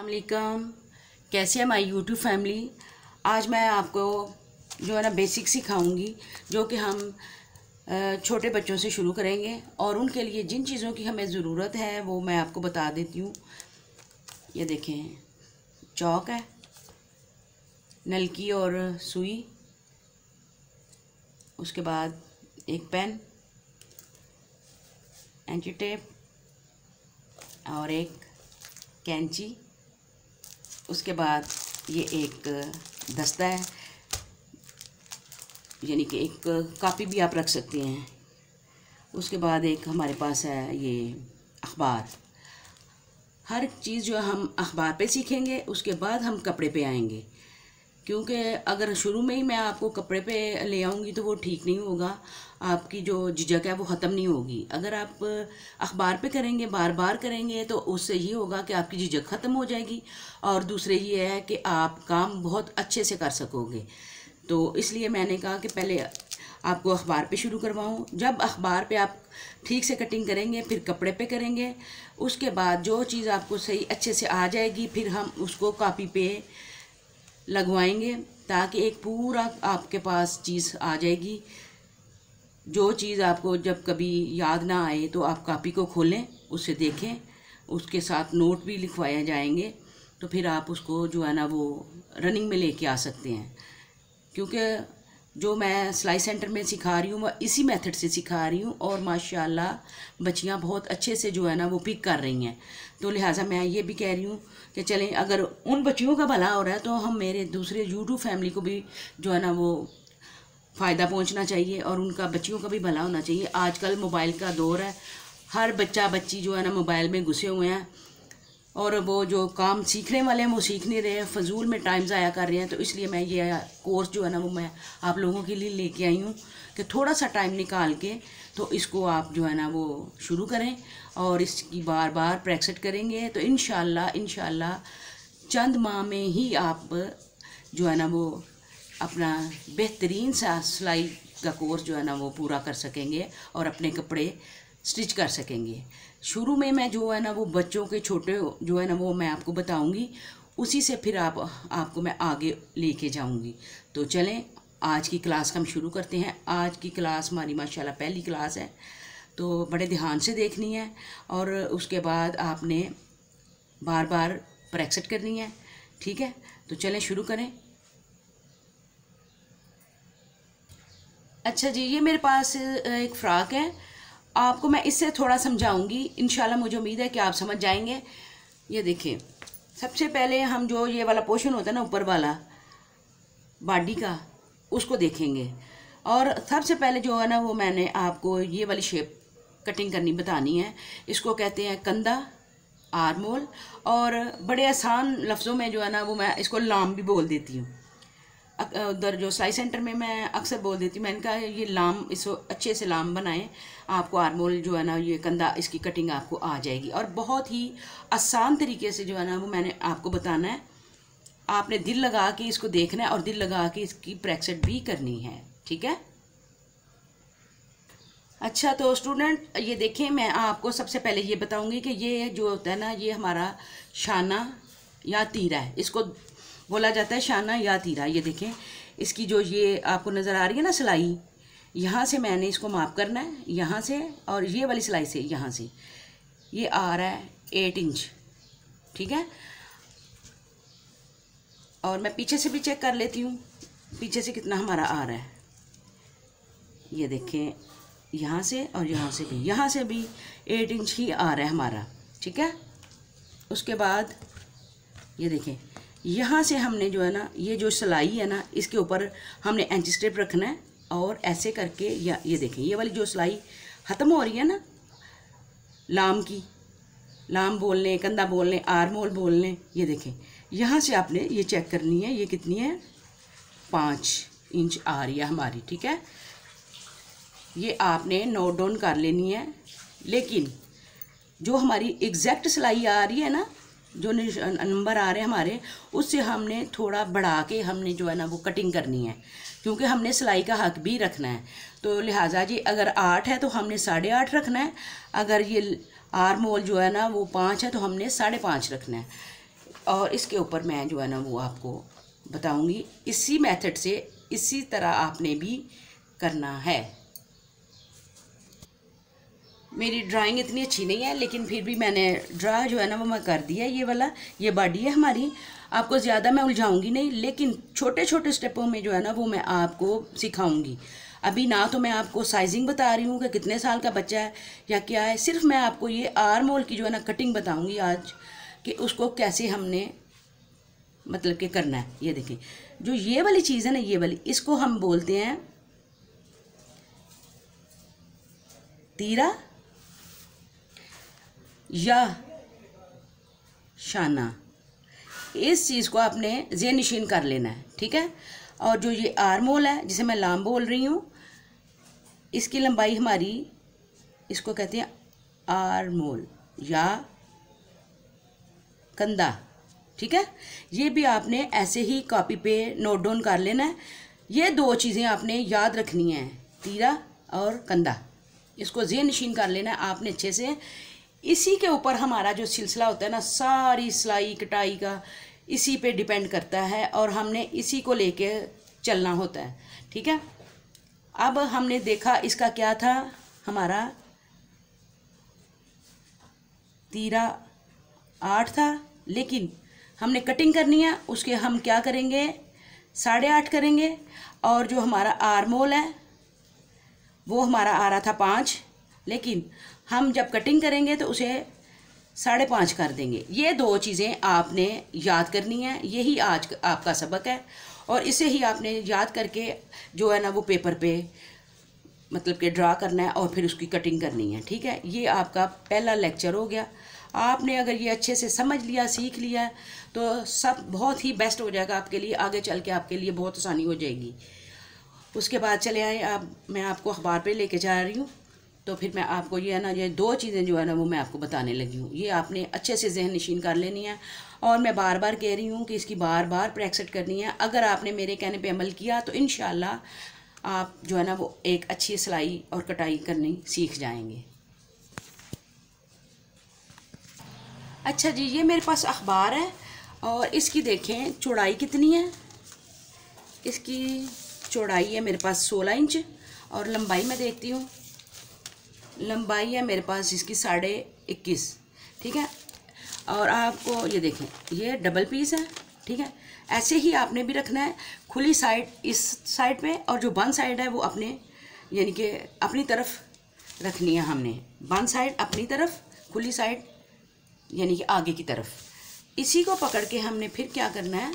अस्सलामुअलैकुम, कैसे है माई यूट्यूब फैमिली। आज मैं आपको जो है ना बेसिक सिखाऊंगी जो कि हम छोटे बच्चों से शुरू करेंगे और उनके लिए जिन चीज़ों की हमें ज़रूरत है वो मैं आपको बता देती हूँ। ये देखें, चौक है, नलकी और सुई, उसके बाद एक पेन, एंटी टेप और एक कैंची, उसके बाद ये एक दस्ता है, यानी कि एक कापी भी आप रख सकते हैं। उसके बाद एक हमारे पास है ये अखबार। हर चीज़ जो हम अखबार पे सीखेंगे उसके बाद हम कपड़े पे आएंगे, क्योंकि अगर शुरू में ही मैं आपको कपड़े पे ले आऊँगी तो वो ठीक नहीं होगा, आपकी जो झिझक है वो ख़त्म नहीं होगी। अगर आप अखबार पे करेंगे, बार बार करेंगे, तो उससे ये होगा कि आपकी झिझक ख़त्म हो जाएगी और दूसरे ये है कि आप काम बहुत अच्छे से कर सकोगे। तो इसलिए मैंने कहा कि पहले आपको अखबार पे शुरू करवाऊँ। जब अखबार पे आप ठीक से कटिंग करेंगे फिर कपड़े पे करेंगे, उसके बाद जो चीज़ आपको सही अच्छे से आ जाएगी फिर हम उसको कॉपी पे लगवाएंगे, ताकि एक पूरा आपके पास चीज़ आ जाएगी। जो चीज़ आपको जब कभी याद ना आए तो आप कॉपी को खोलें, उससे देखें, उसके साथ नोट भी लिखवाए जाएंगे, तो फिर आप उसको जो है ना वो रनिंग में लेके आ सकते हैं। क्योंकि जो मैं सिलाई सेंटर में सिखा रही हूँ वह इसी मेथड से सिखा रही हूँ और माशाल्लाह बच्चियाँ बहुत अच्छे से जो है ना वो पिक कर रही हैं। तो लिहाजा मैं ये भी कह रही हूँ कि चलें, अगर उन बच्चियों का भला हो रहा है तो हम मेरे दूसरे यूट्यूब फैमिली को भी जो है ना वो फ़ायदा पहुंचना चाहिए और उनका बच्चियों का भी भला होना चाहिए। आजकल मोबाइल का दौर है, हर बच्चा बच्ची जो है ना मोबाइल में घुसे हुए हैं और वो जो काम सीखने वाले हैं वो सीख नहीं रहे हैं, फजूल में टाइम ज़ाया कर रहे हैं। तो इसलिए मैं ये कोर्स जो है ना वो मैं आप लोगों के लिए लेके आई हूँ कि थोड़ा सा टाइम निकाल के तो इसको आप जो है ना वो शुरू करें और इसकी बार बार प्रैक्टिस करेंगे तो इंशाल्लाह चंद माह में ही आप जो है ना वो अपना बेहतरीन सा सिलाई का कोर्स जो है ना वो पूरा कर सकेंगे और अपने कपड़े स्टिच कर सकेंगे। शुरू में मैं जो है ना वो बच्चों के छोटे जो है ना वो मैं आपको बताऊंगी, उसी से फिर आपको मैं आगे लेके जाऊंगी। तो चलें, आज की क्लास हम शुरू करते हैं। आज की क्लास हमारी माशाल्लाह पहली क्लास है, तो बड़े ध्यान से देखनी है और उसके बाद आपने बार बार प्रैक्टिस करनी है, ठीक है। तो चलें शुरू करें। अच्छा जी, ये मेरे पास एक फ़्रॉक है, आपको मैं इससे थोड़ा समझाऊंगी, इंशाल्लाह मुझे उम्मीद है कि आप समझ जाएंगे। ये देखिए, सबसे पहले हम जो ये वाला पोर्शन होता है ना ऊपर वाला बॉडी का, उसको देखेंगे। और सबसे पहले जो है ना वो मैंने आपको ये वाली शेप कटिंग करनी बतानी है। इसको कहते हैं कंधा, आर्मोल, और बड़े आसान लफ्ज़ों में जो है ना वो मैं इसको लाम भी बोल देती हूँ। उधर जो सिलाई सेंटर में मैं अक्सर बोल देती हूँ, मैंने कहा ये लाम, इसको अच्छे से लाम बनाएं, आपको आर्मोल जो है ना ये कंधा, इसकी कटिंग आपको आ जाएगी। और बहुत ही आसान तरीके से जो है ना वो मैंने आपको बताना है। आपने दिल लगा के इसको देखना है और दिल लगा के इसकी प्रैक्टिस भी करनी है, ठीक है। अच्छा, तो स्टूडेंट ये देखें, मैं आपको सबसे पहले ये बताऊंगी कि ये जो होता है ना ये हमारा शाना या तीरा है, इसको बोला जाता है शाना या तीरा। ये देखें, इसकी जो ये आपको नज़र आ रही है ना सिलाई, यहाँ से मैंने इसको माप करना है, यहाँ से, और ये वाली सिलाई से यहाँ से ये आ रहा है 8 इंच, ठीक है। और मैं पीछे से भी चेक कर लेती हूँ, पीछे से कितना हमारा आ रहा है। ये देखें, यहाँ से और यहाँ से भी 8 इंच ही आ रहा है हमारा, ठीक है। उसके बाद ये देखें, यहाँ से हमने जो है ना ये जो सिलाई है ना इसके ऊपर हमने एंटी स्ट्रिप रखना है और ऐसे करके, या ये देखें ये वाली जो सिलाई ख़त्म हो रही है ना लाम की, लाम बोल लें, कंधा बोल लें, आर्मोल बोल लें, ये देखें यहाँ से आपने ये चेक करनी है, ये कितनी है, 5 इंच आ रही है हमारी, ठीक है। ये आपने नोट डाउन कर लेनी है। लेकिन जो हमारी एग्जैक्ट सिलाई आ रही है ना, जो नंबर आ रहे हैं हमारे, उससे हमने थोड़ा बढ़ा के हमने जो है ना वो कटिंग करनी है, क्योंकि हमने सिलाई का हक भी रखना है। तो लिहाजा जी अगर 8 है तो हमने 8.5 रखना है, अगर ये आर्म होल जो है ना वो 5 है तो हमने 5.5 रखना है। और इसके ऊपर मैं जो है ना वो आपको बताऊंगी। इसी मेथड से इसी तरह आपने भी करना है। मेरी ड्राइंग इतनी अच्छी नहीं है, लेकिन फिर भी मैंने ड्रा जो है ना वो मैं कर दिया। ये वाला ये बॉडी है हमारी। आपको ज़्यादा मैं उलझाऊंगी नहीं, लेकिन छोटे छोटे स्टेपों में जो है ना वो मैं आपको सिखाऊंगी। अभी ना तो मैं आपको साइजिंग बता रही हूँ कि कितने साल का बच्चा है या क्या है, सिर्फ मैं आपको ये आर्म होल की जो है ना कटिंग बताऊँगी आज, कि उसको कैसे हमने मतलब कि करना है। ये देखें, जो ये वाली चीज़ है ना, ये वाली, इसको हम बोलते हैं तीरा या शाना। इस चीज़ को आपने ज़ेन नशीन कर लेना है, ठीक है। और जो ये आर्म होल है जिसे मैं लाम बोल रही हूँ, इसकी लंबाई हमारी, इसको कहते हैं आर्म होल या कंधा, ठीक है। ये भी आपने ऐसे ही कॉपी पे नोट डाउन कर लेना है। ये दो चीज़ें आपने याद रखनी हैं, तीरा और कंधा। इसको ज़ेन नशीन कर लेना है आपने अच्छे से। इसी के ऊपर हमारा जो सिलसिला होता है ना, सारी सिलाई कटाई का इसी पे डिपेंड करता है, और हमने इसी को लेके चलना होता है, ठीक है। अब हमने देखा इसका क्या था, हमारा तीरा 8 था, लेकिन हमने कटिंग करनी है, उसके हम क्या करेंगे, 8.5 करेंगे। और जो हमारा आर्म होल है वो हमारा आ रहा था 5, लेकिन हम जब कटिंग करेंगे तो उसे 5.5 कर देंगे। ये दो चीज़ें आपने याद करनी है। यही आज आपका सबक है, और इसे ही आपने याद करके जो है ना वो पेपर पे मतलब कि ड्रा करना है और फिर उसकी कटिंग करनी है, ठीक है। ये आपका पहला लेक्चर हो गया। आपने अगर ये अच्छे से समझ लिया, सीख लिया, तो सब बहुत ही बेस्ट हो जाएगा आपके लिए। आगे चल के आपके लिए बहुत आसानी हो जाएगी। उसके बाद चले आए आप, मैं आपको अखबार पे लेके जा रही हूँ। तो फिर मैं आपको ये है ना, ये दो चीज़ें जो है ना वो मैं आपको बताने लगी हूँ। ये आपने अच्छे से जहन नशीन कर लेनी है, और मैं बार बार कह रही हूँ कि इसकी बार बार प्रैक्टिस करनी है। अगर आपने मेरे कहने पे अमल किया तो इंशाल्लाह आप जो है ना वो एक अच्छी सिलाई और कटाई करनी सीख जाएंगे। अच्छा जी, ये मेरे पास अखबार है, और इसकी देखें चौड़ाई कितनी है। इसकी चौड़ाई है मेरे पास 16 इंच, और लंबाई मैं देखती हूँ। लंबाई है मेरे पास इसकी 21.5, ठीक है। और आपको ये देखें, ये डबल पीस है, ठीक है। ऐसे ही आपने भी रखना है। खुली साइड इस साइड पे, और जो बंद साइड है वो अपने यानी कि अपनी तरफ रखनी है हमने। बंद साइड अपनी तरफ, खुली साइड यानी कि आगे की तरफ। इसी को पकड़ के हमने फिर क्या करना है,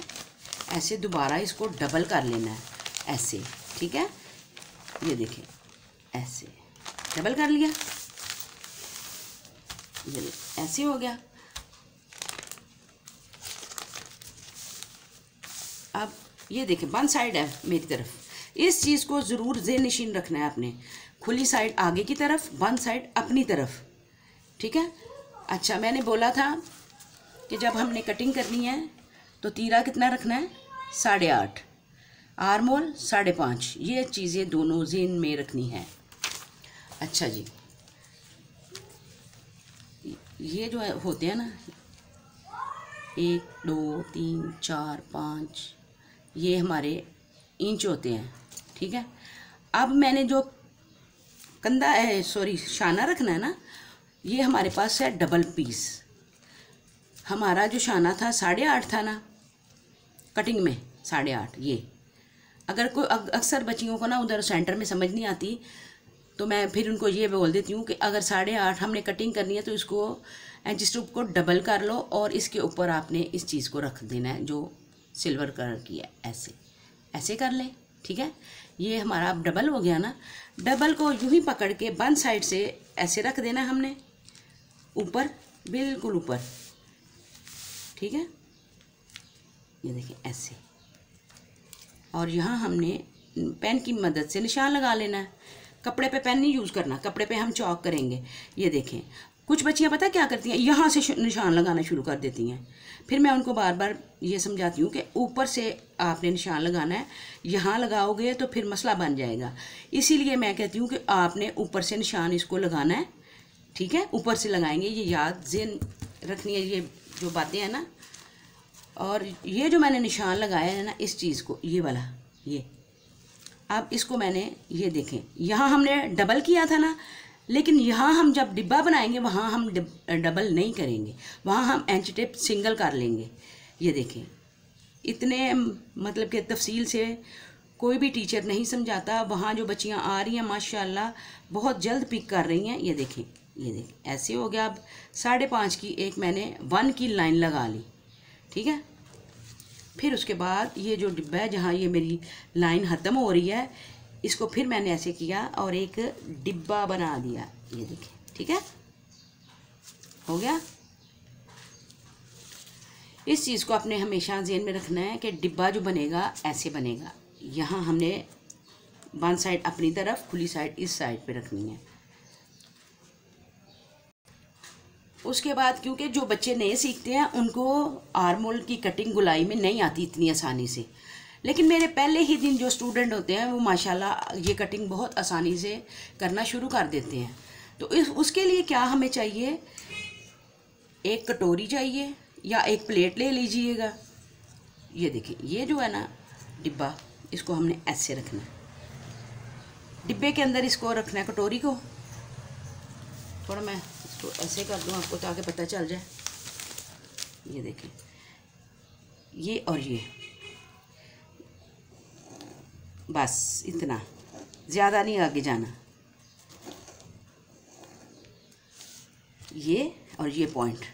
ऐसे दोबारा इसको डबल कर लेना है, ऐसे, ठीक है। ये देखें, ऐसे डबल कर लिया, ये ऐसे हो गया। अब ये देखें, बंद साइड है मेरी तरफ। इस चीज़ को ज़रूर ज़ेन नशीन रखना है आपने। खुली साइड आगे की तरफ, बंद साइड अपनी तरफ, ठीक है। अच्छा, मैंने बोला था कि जब हमने कटिंग करनी है तो तीरा कितना रखना है, 8.5, आर्म होल 5.5। ये चीज़ें दोनों ज़ेन में रखनी है। अच्छा जी, ये जो है होते हैं ना 1 2 3 4 5, ये हमारे इंच होते हैं, ठीक है। अब मैंने जो कंधा है, सॉरी शाना रखना है ना, ये हमारे पास है डबल पीस। हमारा जो शाना था 8.5 था ना कटिंग में, 8.5। ये अगर कोई अक्सर बच्चियों को ना उधर सेंटर में समझ नहीं आती, तो मैं फिर उनको ये बोल देती हूँ कि अगर 8.5 हमने कटिंग करनी है तो इसको एंच स्ट्रिप को डबल कर लो, और इसके ऊपर आपने इस चीज़ को रख देना है जो सिल्वर कलर की है, ऐसे ऐसे कर लें, ठीक है। ये हमारा अब डबल हो गया ना। डबल को यूं ही पकड़ के बंद साइड से ऐसे रख देना हमने, ऊपर, बिल्कुल ऊपर, ठीक है। ये देखिए ऐसे, और यहाँ हमने पेन की मदद से निशान लगा लेना है। कपड़े पे पेन नहीं यूज़ करना, कपड़े पे हम चॉक करेंगे। ये देखें, कुछ बच्चियाँ पता क्या करती हैं, यहाँ से निशान लगाना शुरू कर देती हैं। फिर मैं उनको बार बार ये समझाती हूँ कि ऊपर से आपने निशान लगाना है, यहाँ लगाओगे तो फिर मसला बन जाएगा। इसीलिए मैं कहती हूँ कि आपने ऊपर से निशान इसको लगाना है, ठीक है। ऊपर से लगाएंगे, ये याद ज़हन रखनी है, ये जो बातें हैं ना। और ये जो मैंने निशान लगाया है ना इस चीज़ को, ये वाला, ये अब इसको मैंने, ये देखें यहाँ हमने डबल किया था ना, लेकिन यहाँ हम जब डिब्बा बनाएंगे वहाँ हम डबल नहीं करेंगे, वहाँ हम एंच टेप सिंगल कर लेंगे। ये देखें, इतने मतलब कि तफसील से कोई भी टीचर नहीं समझाता। वहाँ जो बच्चियाँ आ रही हैं माशाल्लाह बहुत जल्द पिक कर रही हैं। ये देखें, ये देखें ऐसे हो गया। अब 5.5 की एक मैंने 1 की लाइन लगा ली, ठीक है। फिर उसके बाद ये जो डिब्बा है जहाँ ये मेरी लाइन ख़त्म हो रही है, इसको फिर मैंने ऐसे किया और एक डिब्बा बना दिया। ये देखें, ठीक है, हो गया। इस चीज़ को आपने हमेशा ज़हन में रखना है कि डिब्बा जो बनेगा ऐसे बनेगा। यहाँ हमने वन साइड अपनी तरफ, खुली साइड इस साइड पे रखनी है। उसके बाद क्योंकि जो बच्चे नए सीखते हैं उनको आर्मोल की कटिंग गुलाई में नहीं आती इतनी आसानी से, लेकिन मेरे पहले ही दिन जो स्टूडेंट होते हैं वो माशाल्लाह ये कटिंग बहुत आसानी से करना शुरू कर देते हैं। तो उसके लिए क्या हमें चाहिए, एक कटोरी चाहिए या एक प्लेट ले लीजिएगा। ये देखिए, ये जो है ना डिब्बा, इसको हमने ऐसे रखना है, डिब्बे के अंदर इसको रखना है कटोरी को। थोड़ा मैं इसको ऐसे कर दूँ आपको ताकि पता चल जाए। ये देखें, ये और ये, बस इतना, ज़्यादा नहीं आगे जाना। ये और ये पॉइंट,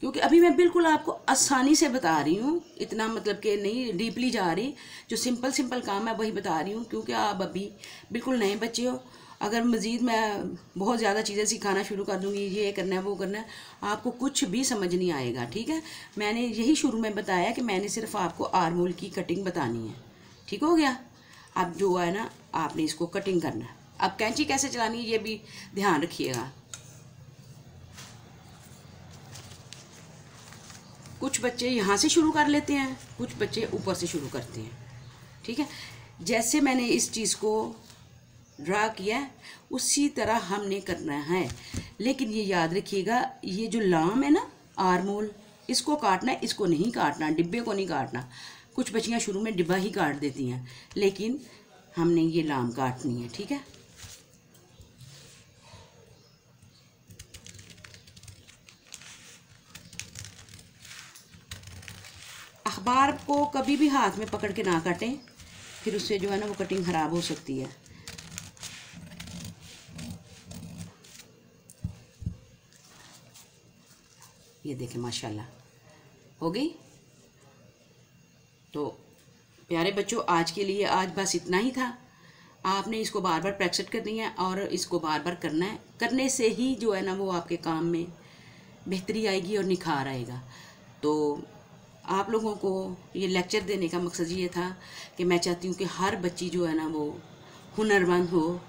क्योंकि अभी मैं बिल्कुल आपको आसानी से बता रही हूँ, इतना मतलब कि नहीं डीपली जा रही, जो सिंपल सिंपल काम है वही बता रही हूँ, क्योंकि आप अभी बिल्कुल नए बच्चे हो। अगर मज़ीद मैं बहुत ज़्यादा चीज़ें सिखाना शुरू कर दूँगी, ये करना है वो करना है, आपको कुछ भी समझ नहीं आएगा, ठीक है। मैंने यही शुरू में बताया कि मैंने सिर्फ आपको आर्मोल की कटिंग बतानी है, ठीक हो गया। अब जो है ना आपने इसको कटिंग करना है। अब कैंची कैसे चलानी है ये भी ध्यान रखिएगा। कुछ बच्चे यहाँ से शुरू कर लेते हैं, कुछ बच्चे ऊपर से शुरू करते हैं, ठीक है। जैसे मैंने इस चीज़ को ड्रा किया उसी तरह हमने करना है, लेकिन ये याद रखिएगा ये जो लाम है ना आर्मोल, इसको काटना है, इसको नहीं काटना, डिब्बे को नहीं काटना। कुछ बच्चियाँ शुरू में डिब्बा ही काट देती हैं, लेकिन हमने ये लाम काटनी है, ठीक है। अखबार को कभी भी हाथ में पकड़ के ना काटें, फिर उससे जो है ना वो कटिंग ख़राब हो सकती है। ये देखें माशाल्लाह हो गई। तो प्यारे बच्चों, आज के लिए आज बस इतना ही था। आपने इसको बार बार प्रैक्टिस करनी है और इसको बार बार करना है। करने से ही जो है ना वो आपके काम में बेहतरी आएगी और निखार आएगा। तो आप लोगों को ये लेक्चर देने का मकसद ये था कि मैं चाहती हूँ कि हर बच्ची जो है ना वो हुनरमंद हो,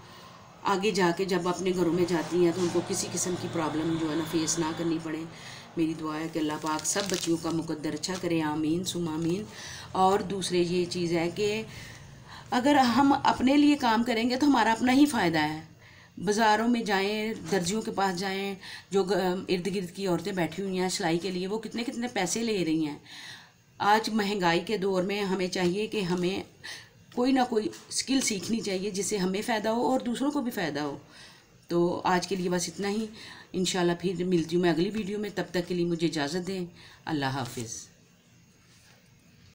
आगे जाके जब अपने घरों में जाती हैं तो उनको किसी किस्म की प्रॉब्लम जो है ना फेस ना करनी पड़े। मेरी दुआ है कि अल्लाह पाक सब बच्चियों का मुकद्दर अच्छा करे, आमीन सुमा आमीन। और दूसरे ये चीज़ है कि अगर हम अपने लिए काम करेंगे तो हमारा अपना ही फ़ायदा है। बाज़ारों में जाएं, दर्जियों के पास जाएं, जो इर्द गिर्द की औरतें बैठी हुई हैं सिलाई के लिए, वो कितने कितने पैसे ले रही हैं। आज महंगाई के दौर में हमें चाहिए कि हमें कोई ना कोई स्किल सीखनी चाहिए जिससे हमें फ़ायदा हो और दूसरों को भी फ़ायदा हो। तो आज के लिए बस इतना ही। इंशाल्लाह फिर मिलती हूँ मैं अगली वीडियो में। तब तक के लिए मुझे इजाज़त दें। अल्लाह हाफिज़।